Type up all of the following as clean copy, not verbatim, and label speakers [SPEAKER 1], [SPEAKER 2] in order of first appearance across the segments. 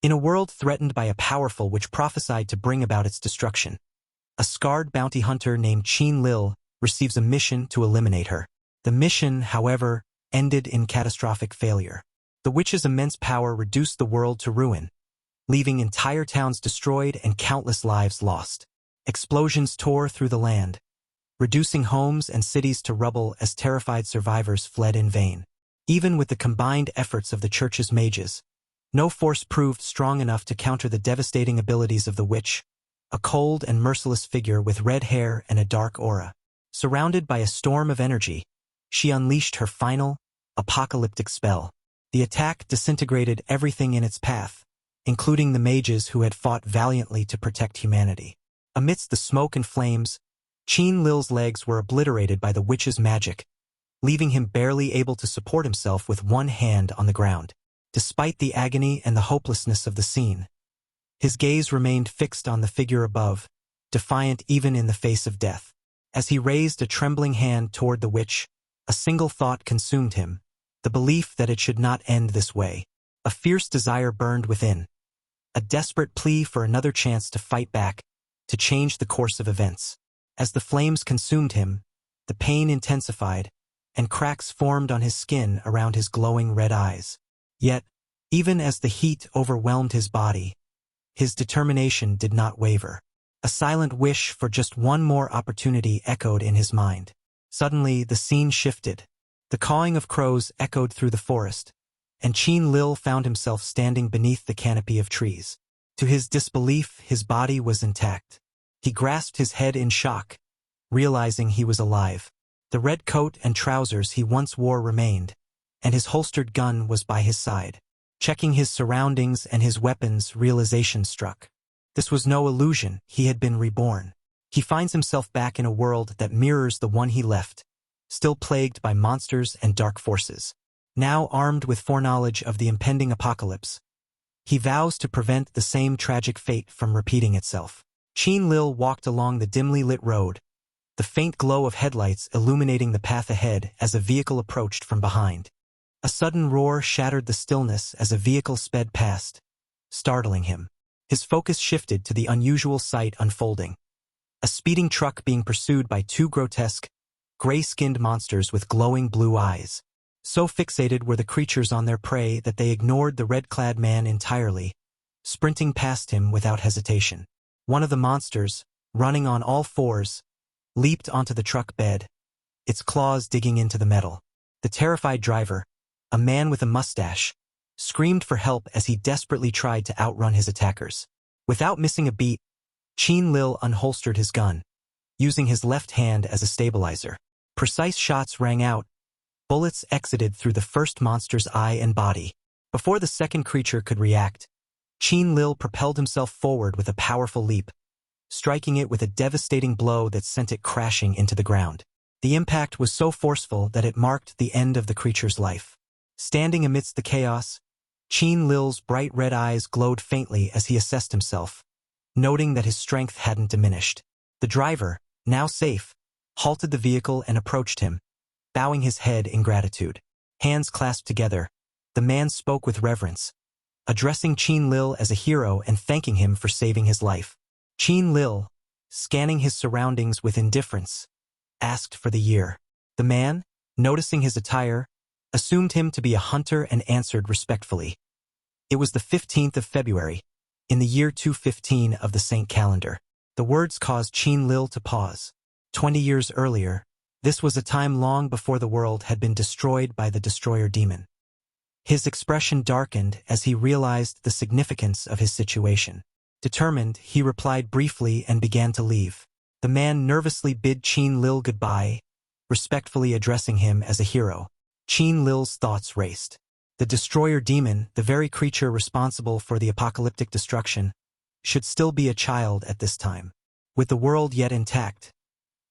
[SPEAKER 1] In a world threatened by a powerful witch prophesied to bring about its destruction, a scarred bounty hunter named Qin Lil receives a mission to eliminate her. The mission, however, ended in catastrophic failure. The witch's immense power reduced the world to ruin, leaving entire towns destroyed and countless lives lost. Explosions tore through the land, reducing homes and cities to rubble as terrified survivors fled in vain. Even with the combined efforts of the church's mages, no force proved strong enough to counter the devastating abilities of the witch, a cold and merciless figure with red hair and a dark aura. Surrounded by a storm of energy, she unleashed her final, apocalyptic spell. The attack disintegrated everything in its path, including the mages who had fought valiantly to protect humanity. Amidst the smoke and flames, Qin Lil's legs were obliterated by the witch's magic, leaving him barely able to support himself with one hand on the ground. Despite the agony and the hopelessness of the scene, his gaze remained fixed on the figure above, defiant even in the face of death. As he raised a trembling hand toward the witch, a single thought consumed him, the belief that it should not end this way. A fierce desire burned within, a desperate plea for another chance to fight back, to change the course of events. As the flames consumed him, the pain intensified, and cracks formed on his skin around his glowing red eyes. Yet, even as the heat overwhelmed his body, his determination did not waver. A silent wish for just one more opportunity echoed in his mind. Suddenly, the scene shifted. The cawing of crows echoed through the forest, and Qin Lil found himself standing beneath the canopy of trees. To his disbelief, his body was intact. He grasped his head in shock, realizing he was alive. The red coat and trousers he once wore remained, and his holstered gun was by his side. Checking his surroundings and his weapons, realization struck. This was no illusion, he had been reborn. He finds himself back in a world that mirrors the one he left, still plagued by monsters and dark forces. Now armed with foreknowledge of the impending apocalypse, he vows to prevent the same tragic fate from repeating itself. Qin Lil walked along the dimly lit road, the faint glow of headlights illuminating the path ahead as a vehicle approached from behind. A sudden roar shattered the stillness as a vehicle sped past, startling him. His focus shifted to the unusual sight unfolding. A speeding truck being pursued by two grotesque, gray-skinned monsters with glowing blue eyes. So fixated were the creatures on their prey that they ignored the red-clad man entirely, sprinting past him without hesitation. One of the monsters, running on all fours, leaped onto the truck bed, its claws digging into the metal. The terrified driver, a man with a mustache, screamed for help as he desperately tried to outrun his attackers. Without missing a beat, Qin Lil unholstered his gun, using his left hand as a stabilizer. Precise shots rang out. Bullets exited through the first monster's eye and body. Before the second creature could react, Qin Lil propelled himself forward with a powerful leap, striking it with a devastating blow that sent it crashing into the ground. The impact was so forceful that it marked the end of the creature's life. Standing amidst the chaos, Qin Lil's bright red eyes glowed faintly as he assessed himself, noting that his strength hadn't diminished. The driver, now safe, halted the vehicle and approached him, bowing his head in gratitude. Hands clasped together, the man spoke with reverence, addressing Qin Lil as a hero and thanking him for saving his life. Qin Lil, scanning his surroundings with indifference, asked for the year. The man, noticing his attire, assumed him to be a hunter and answered respectfully. It was the 15th of February, in the year 215 of the Saint calendar. The words caused Qin Lil to pause. 20 years earlier, this was a time long before the world had been destroyed by the destroyer demon. His expression darkened as he realized the significance of his situation. Determined, he replied briefly and began to leave. The man nervously bid Qin Lil goodbye, respectfully addressing him as a hero. Qin Lil's thoughts raced. The destroyer demon, the very creature responsible for the apocalyptic destruction, should still be a child at this time. With the world yet intact,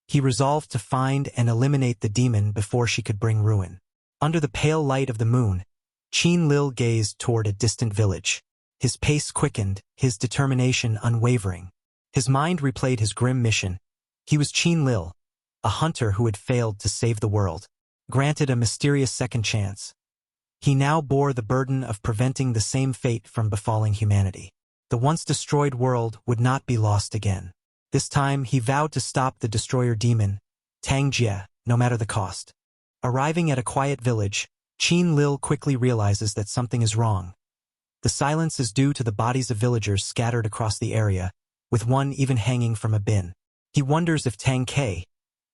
[SPEAKER 1] he resolved to find and eliminate the demon before she could bring ruin. Under the pale light of the moon, Qin Lil gazed toward a distant village. His pace quickened, his determination unwavering. His mind replayed his grim mission. He was Qin Lil, a hunter who had failed to save the world, granted a mysterious second chance, He now bore the burden of preventing the same fate from befalling humanity. The once destroyed world would not be lost again. This time, he vowed to stop the destroyer demon, Tang Jie, no matter the cost. Arriving at a quiet village, Qin Lil quickly realizes that something is wrong. The silence is due to the bodies of villagers scattered across the area, with one even hanging from a bin. He wonders if Tang Ke,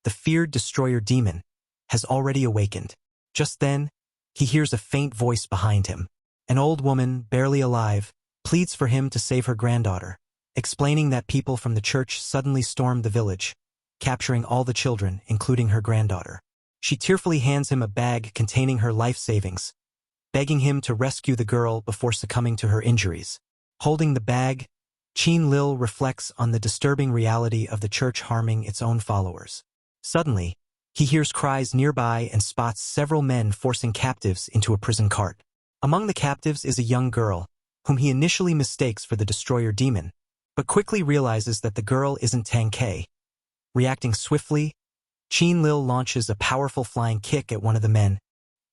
[SPEAKER 1] the feared destroyer demon, has already awakened. Just then, he hears a faint voice behind him. An old woman, barely alive, pleads for him to save her granddaughter, explaining that people from the church suddenly stormed the village, capturing all the children, including her granddaughter. She tearfully hands him a bag containing her life savings, begging him to rescue the girl before succumbing to her injuries. Holding the bag, Qin Lil reflects on the disturbing reality of the church harming its own followers. Suddenly, he hears cries nearby and spots several men forcing captives into a prison cart. Among the captives is a young girl, whom he initially mistakes for the destroyer demon, but quickly realizes that the girl isn't Tang Ke. Reacting swiftly, Qin Lil launches a powerful flying kick at one of the men,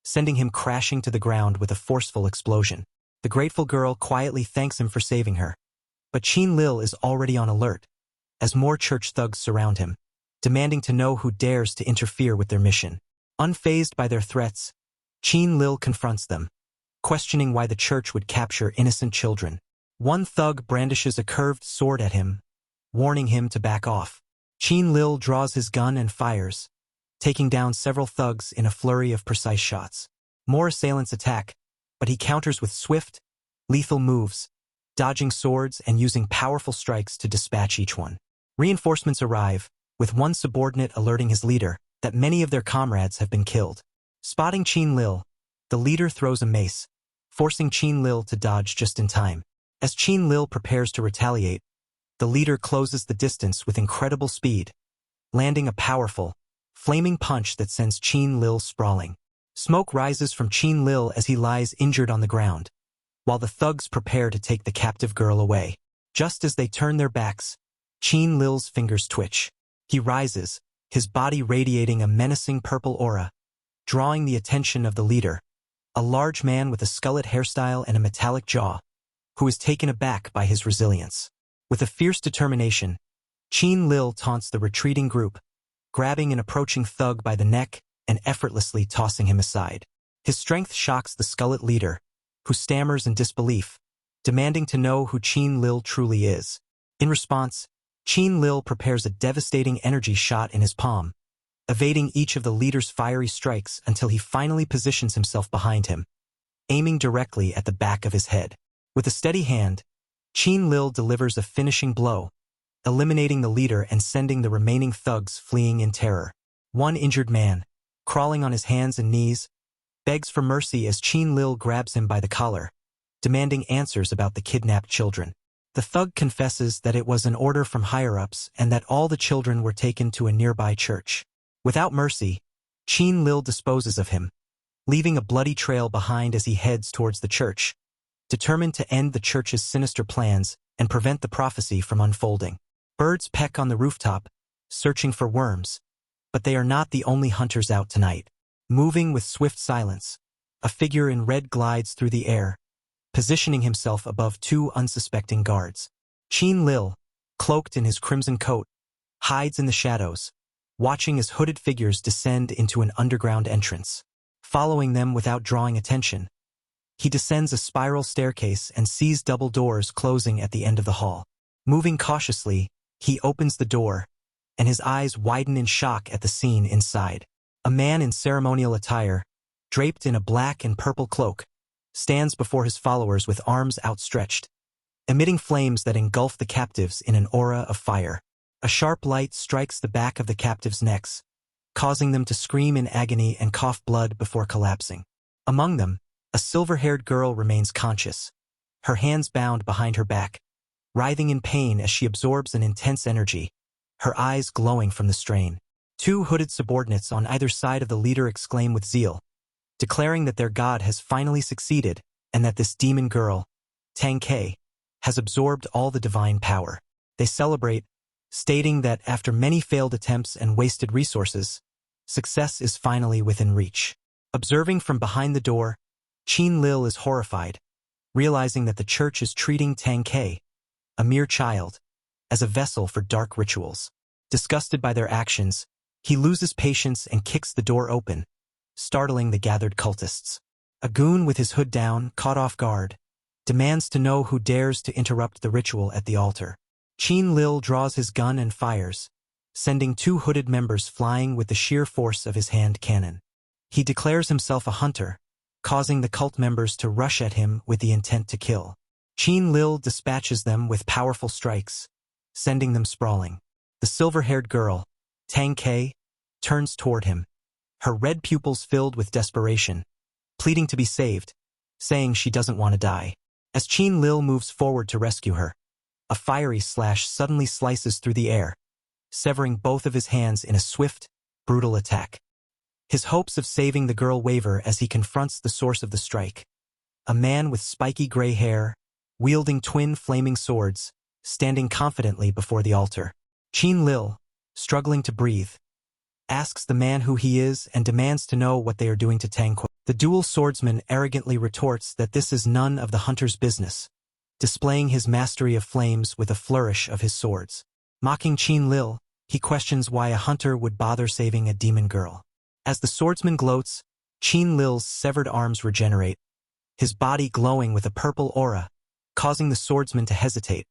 [SPEAKER 1] sending him crashing to the ground with a forceful explosion. The grateful girl quietly thanks him for saving her, but Qin Lil is already on alert, as more church thugs surround him, demanding to know who dares to interfere with their mission. Unfazed by their threats, Qin Lil confronts them, questioning why the church would capture innocent children. One thug brandishes a curved sword at him, warning him to back off. Qin Lil draws his gun and fires, taking down several thugs in a flurry of precise shots. More assailants attack, but he counters with swift, lethal moves, dodging swords and using powerful strikes to dispatch each one. Reinforcements arrive, with one subordinate alerting his leader that many of their comrades have been killed. Spotting Qin Lil, the leader throws a mace, forcing Qin Lil to dodge just in time. As Qin Lil prepares to retaliate, the leader closes the distance with incredible speed, landing a powerful, flaming punch that sends Qin Lil sprawling. Smoke rises from Qin Lil as he lies injured on the ground, while the thugs prepare to take the captive girl away. Just as they turn their backs, Qin Lil's fingers twitch. He rises, his body radiating a menacing purple aura, drawing the attention of the leader, a large man with a skullet hairstyle and a metallic jaw, who is taken aback by his resilience. With a fierce determination, Qin Lil taunts the retreating group, grabbing an approaching thug by the neck and effortlessly tossing him aside. His strength shocks the skullet leader, who stammers in disbelief, demanding to know who Qin Lil truly is. In response, Qin Lil prepares a devastating energy shot in his palm, evading each of the leader's fiery strikes until he finally positions himself behind him, aiming directly at the back of his head. With a steady hand, Qin Lil delivers a finishing blow, eliminating the leader and sending the remaining thugs fleeing in terror. One injured man, crawling on his hands and knees, begs for mercy as Qin Lil grabs him by the collar, demanding answers about the kidnapped children. The thug confesses that it was an order from higher-ups and that all the children were taken to a nearby church. Without mercy, Qin Lil disposes of him, leaving a bloody trail behind as he heads towards the church, determined to end the church's sinister plans and prevent the prophecy from unfolding. Birds peck on the rooftop, searching for worms, but they are not the only hunters out tonight. Moving with swift silence, a figure in red glides through the air, positioning himself above two unsuspecting guards. Qin Lil, cloaked in his crimson coat, hides in the shadows, watching as hooded figures descend into an underground entrance. Following them without drawing attention, he descends a spiral staircase and sees double doors closing at the end of the hall. Moving cautiously, he opens the door, and his eyes widen in shock at the scene inside. A man in ceremonial attire, draped in a black and purple cloak, stands before his followers with arms outstretched, emitting flames that engulf the captives in an aura of fire. A sharp light strikes the back of the captives' necks, causing them to scream in agony and cough blood before collapsing. Among them, a silver-haired girl remains conscious, her hands bound behind her back, writhing in pain as she absorbs an intense energy, her eyes glowing from the strain. Two hooded subordinates on either side of the leader exclaim with zeal, declaring that their god has finally succeeded and that this demon girl, Tang Ke, has absorbed all the divine power. They celebrate, stating that after many failed attempts and wasted resources, success is finally within reach. Observing from behind the door, Qin Lil is horrified, realizing that the church is treating Tang Ke, a mere child, as a vessel for dark rituals. Disgusted by their actions, he loses patience and kicks the door open, startling the gathered cultists. A goon with his hood down, caught off guard, demands to know who dares to interrupt the ritual at the altar. Qin Lil draws his gun and fires, sending 2 hooded members flying with the sheer force of his hand cannon. He declares himself a hunter, causing the cult members to rush at him with the intent to kill. Qin Lil dispatches them with powerful strikes, sending them sprawling. The silver-haired girl, Tang Ke, turns toward him, her red pupils filled with desperation, pleading to be saved, saying she doesn't want to die. As Qin Lil moves forward to rescue her, a fiery slash suddenly slices through the air, severing both of his hands in a swift, brutal attack. His hopes of saving the girl waver as he confronts the source of the strike. A man with spiky gray hair, wielding twin flaming swords, standing confidently before the altar. Qin Lil, struggling to breathe, asks the man who he is and demands to know what they are doing to Tang Ke. The dual swordsman arrogantly retorts that this is none of the hunter's business, displaying his mastery of flames with a flourish of his swords. Mocking Qin Lil, he questions why a hunter would bother saving a demon girl. As the swordsman gloats, Qin Lil's severed arms regenerate, his body glowing with a purple aura, causing the swordsman to hesitate,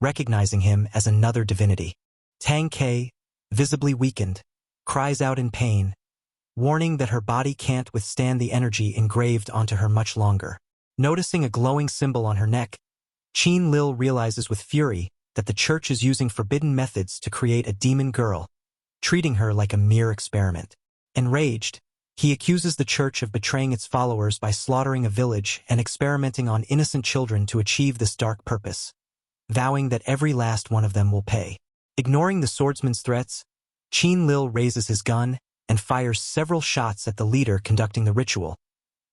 [SPEAKER 1] recognizing him as another divinity. Tang Ke, visibly weakened, cries out in pain, warning that her body can't withstand the energy engraved onto her much longer. Noticing a glowing symbol on her neck, Qin Lil realizes with fury that the church is using forbidden methods to create a demon girl, treating her like a mere experiment. Enraged, he accuses the church of betraying its followers by slaughtering a village and experimenting on innocent children to achieve this dark purpose, vowing that every last one of them will pay. Ignoring the swordsman's threats, Qin Lil raises his gun and fires several shots at the leader conducting the ritual,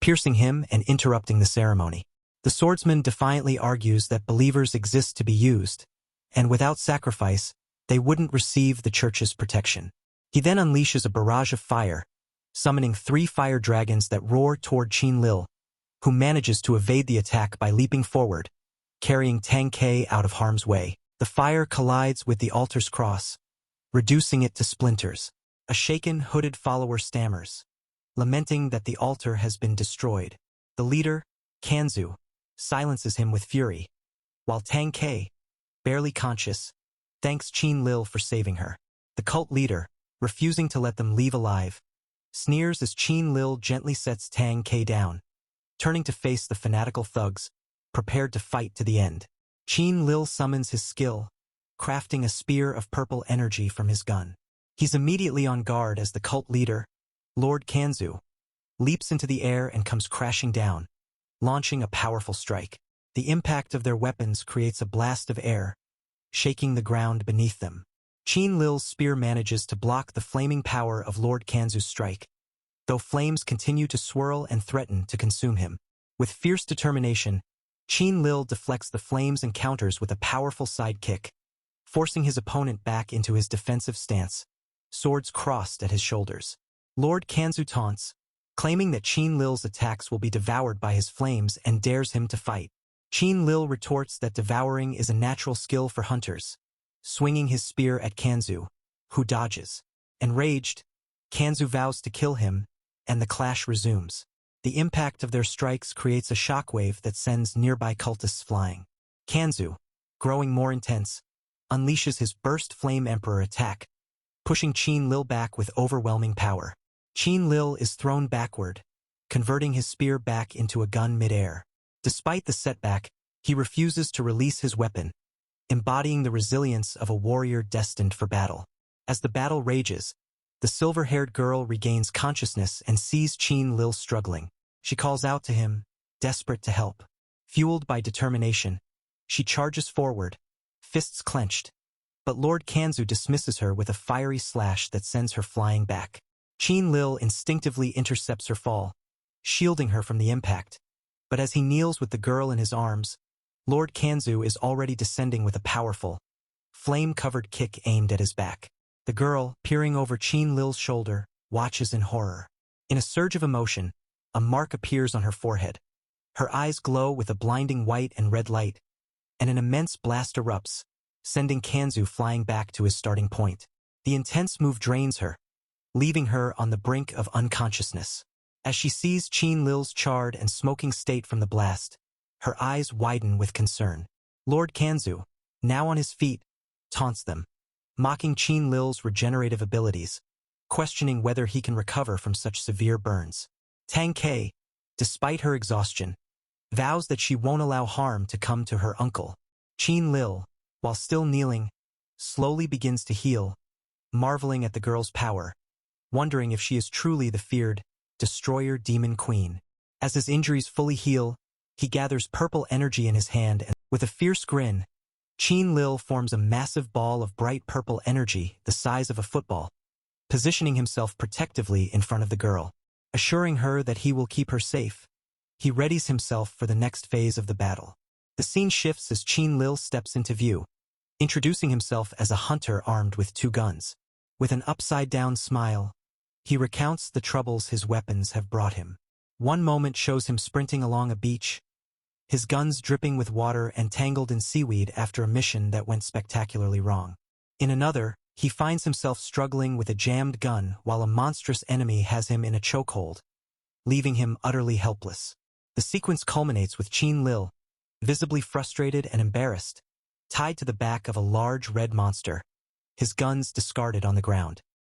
[SPEAKER 1] piercing him and interrupting the ceremony. The swordsman defiantly argues that believers exist to be used, and without sacrifice, they wouldn't receive the church's protection. He then unleashes a barrage of fire, summoning 3 fire dragons that roar toward Qin Lil, who manages to evade the attack by leaping forward, carrying Tang Ke out of harm's way. The fire collides with the altar's cross, reducing it to splinters. A shaken, hooded follower stammers, lamenting that the altar has been destroyed. The leader, Kanzu, silences him with fury, while Tang Ke, barely conscious, thanks Qin Lil for saving her. The cult leader, refusing to let them leave alive, sneers as Qin Lil gently sets Tang Ke down, turning to face the fanatical thugs, prepared to fight to the end. Qin Lil summons his skill, crafting a spear of purple energy from his gun. He's immediately on guard as the cult leader, Lord Kanzu, leaps into the air and comes crashing down, launching a powerful strike. The impact of their weapons creates a blast of air, shaking the ground beneath them. Qin Lil's spear manages to block the flaming power of Lord Kanzu's strike, though flames continue to swirl and threaten to consume him. With fierce determination, Qin Lil deflects the flames and counters with a powerful side kick, forcing his opponent back into his defensive stance, swords crossed at his shoulders. Lord Kanzu taunts, claiming that Qin Lil's attacks will be devoured by his flames and dares him to fight. Qin Lil retorts that devouring is a natural skill for hunters, swinging his spear at Kanzu, who dodges. Enraged, Kanzu vows to kill him, and the clash resumes. The impact of their strikes creates a shockwave that sends nearby cultists flying. Kanzu, growing more intense, unleashes his Burst Flame Emperor attack, pushing Qin Lil back with overwhelming power. Qin Lil is thrown backward, converting his spear back into a gun mid-air. Despite the setback, he refuses to release his weapon, embodying the resilience of a warrior destined for battle. As the battle rages, the silver-haired girl regains consciousness and sees Qin Lil struggling. She calls out to him, desperate to help. Fueled by determination, she charges forward, fists clenched, but Lord Kanzu dismisses her with a fiery slash that sends her flying back. Qin Lil instinctively intercepts her fall, shielding her from the impact. But as he kneels with the girl in his arms, Lord Kanzu is already descending with a powerful, flame-covered kick aimed at his back. The girl, peering over Qin Lil's shoulder, watches in horror. In a surge of emotion, A mark appears on her forehead. Her eyes glow with a blinding white and red light, and an immense blast erupts, sending Kanzu flying back to his starting point. The intense move drains her, leaving her on the brink of unconsciousness. As she sees Qin Lil's charred and smoking state from the blast, her eyes widen with concern. Lord Kanzu, now on his feet, taunts them, mocking Qin Lil's regenerative abilities, questioning whether he can recover from such severe burns. Tang Ke, despite her exhaustion, vows that she won't allow harm to come to her uncle. Qin Lil, while still kneeling, slowly begins to heal, marveling at the girl's power, wondering if she is truly the feared Destroyer Demon Queen. As his injuries fully heal, he gathers purple energy in his hand and, with a fierce grin, Qin Lil forms a massive ball of bright purple energy the size of a football, positioning himself protectively in front of the girl. Assuring her that he will keep her safe, he readies himself for the next phase of the battle. The scene shifts as Qin Lil steps into view, introducing himself as a hunter armed with 2 guns. With an upside-down smile, he recounts the troubles his weapons have brought him. One moment shows him sprinting along a beach, his guns dripping with water and tangled in seaweed after a mission that went spectacularly wrong. In another, he finds himself struggling with a jammed gun while a monstrous enemy has him in a chokehold, leaving him utterly helpless. The sequence culminates with Qin Lil, visibly frustrated and embarrassed, tied to the back of a large red monster, his guns discarded on the ground.